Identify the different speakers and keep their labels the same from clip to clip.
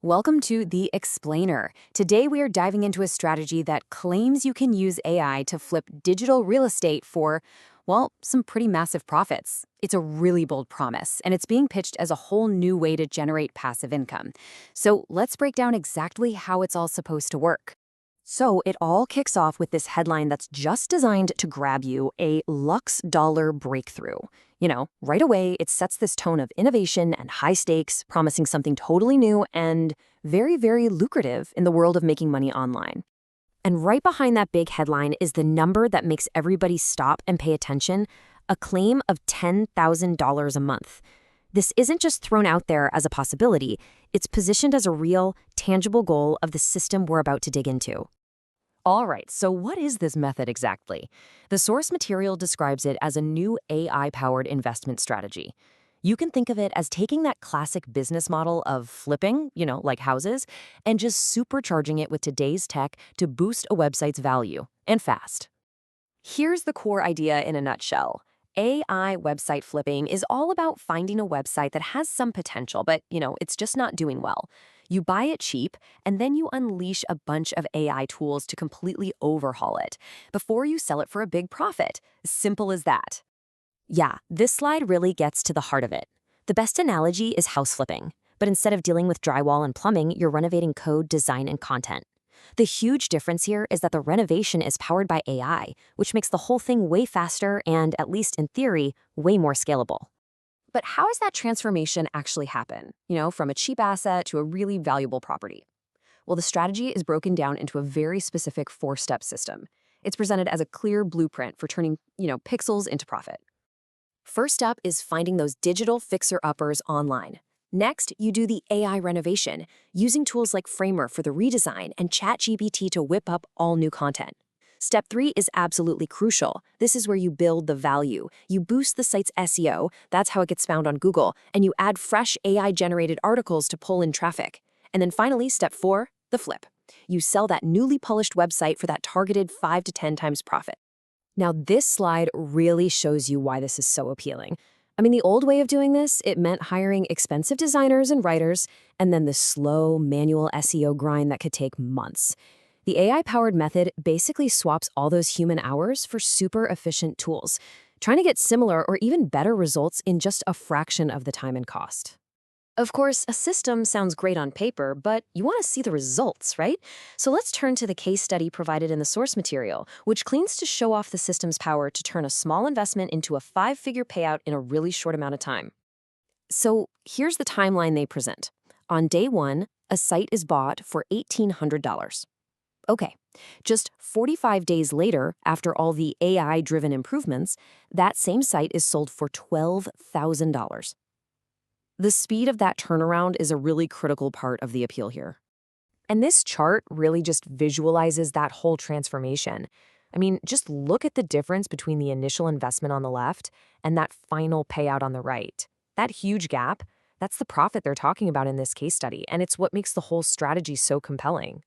Speaker 1: Welcome to The Explainer. Today we are diving into a strategy that claims you can use AI to flip digital real estate for, well, some pretty massive profits. It's a really bold promise, and it's being pitched as a whole new way to generate passive income. So let's break down exactly how it's all supposed to work. So it all kicks off with this headline that's just designed to grab you, a LuxeDollar breakthrough. Right away, it sets this tone of innovation and high stakes, promising something totally new and very, very lucrative in the world of making money online. And right behind that big headline is the number that makes everybody stop and pay attention, a claim of $10,000 a month. This isn't just thrown out there as a possibility, it's positioned as a real, tangible goal of the system we're about to dig into. All right, so what is this method exactly? The source material describes it as a new AI-powered investment strategy. You can think of it as taking that classic business model of flipping, like houses, and just supercharging it with today's tech to boost a website's value, and fast. Here's the core idea in a nutshell. AI website flipping is all about finding a website that has some potential, but, it's just not doing well. You buy it cheap, and then you unleash a bunch of AI tools to completely overhaul it before you sell it for a big profit. Simple as that. Yeah, this slide really gets to the heart of it. The best analogy is house flipping, but instead of dealing with drywall and plumbing, you're renovating code, design, and content. The huge difference here is that the renovation is powered by AI, which makes the whole thing way faster and, at least in theory, way more scalable. But how does that transformation actually happen, from a cheap asset to a really valuable property? Well, the strategy is broken down into a very specific four-step system. It's presented as a clear blueprint for turning, pixels into profit. First up is finding those digital fixer-uppers online. Next, you do the AI renovation, using tools like Framer for the redesign and ChatGPT to whip up all new content. Step 3 is absolutely crucial. This is where you build the value. You boost the site's SEO, that's how it gets found on Google, and you add fresh AI-generated articles to pull in traffic. And then finally, step 4, the flip. You sell that newly polished website for that targeted 5 to 10 times profit. Now, this slide really shows you why this is so appealing. The old way of doing this, it meant hiring expensive designers and writers, and then the slow, manual SEO grind that could take months. The AI-powered method basically swaps all those human hours for super efficient tools, trying to get similar or even better results in just a fraction of the time and cost. Of course, a system sounds great on paper, but you want to see the results, right? So let's turn to the case study provided in the source material, which claims to show off the system's power to turn a small investment into a 5-figure payout in a really short amount of time. So here's the timeline they present. On day 1, a site is bought for $1,800. Okay, just 45 days later, after all the AI-driven improvements, that same site is sold for $12,000. The speed of that turnaround is a really critical part of the appeal here. And this chart really just visualizes that whole transformation. Just look at the difference between the initial investment on the left and that final payout on the right. That huge gap, that's the profit they're talking about in this case study, and it's what makes the whole strategy so compelling.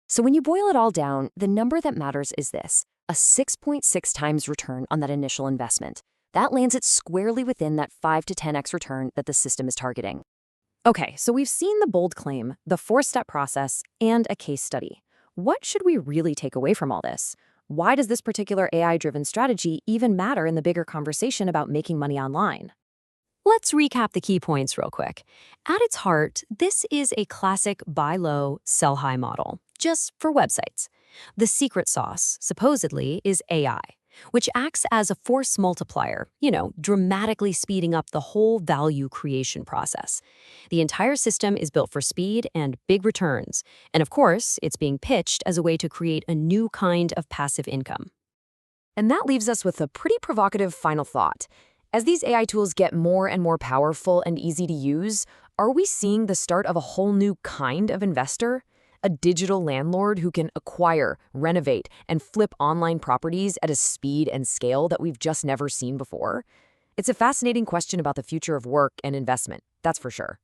Speaker 1: So when you boil it all down, the number that matters is this, a 6.6 times return on that initial investment. That lands it squarely within that 5 to 10x return that the system is targeting. Okay, so we've seen the bold claim, the 4-step process, and a case study. What should we really take away from all this? Why does this particular AI-driven strategy even matter in the bigger conversation about making money online? Let's recap the key points real quick. At its heart, this is a classic buy low, sell high model, just for websites. The secret sauce, supposedly, is AI, which acts as a force multiplier, dramatically speeding up the whole value creation process. The entire system is built for speed and big returns, and of course, it's being pitched as a way to create a new kind of passive income. And that leaves us with a pretty provocative final thought. As these AI tools get more and more powerful and easy to use, are we seeing the start of a whole new kind of investor? A digital landlord who can acquire, renovate, and flip online properties at a speed and scale that we've just never seen before? It's a fascinating question about the future of work and investment, that's for sure.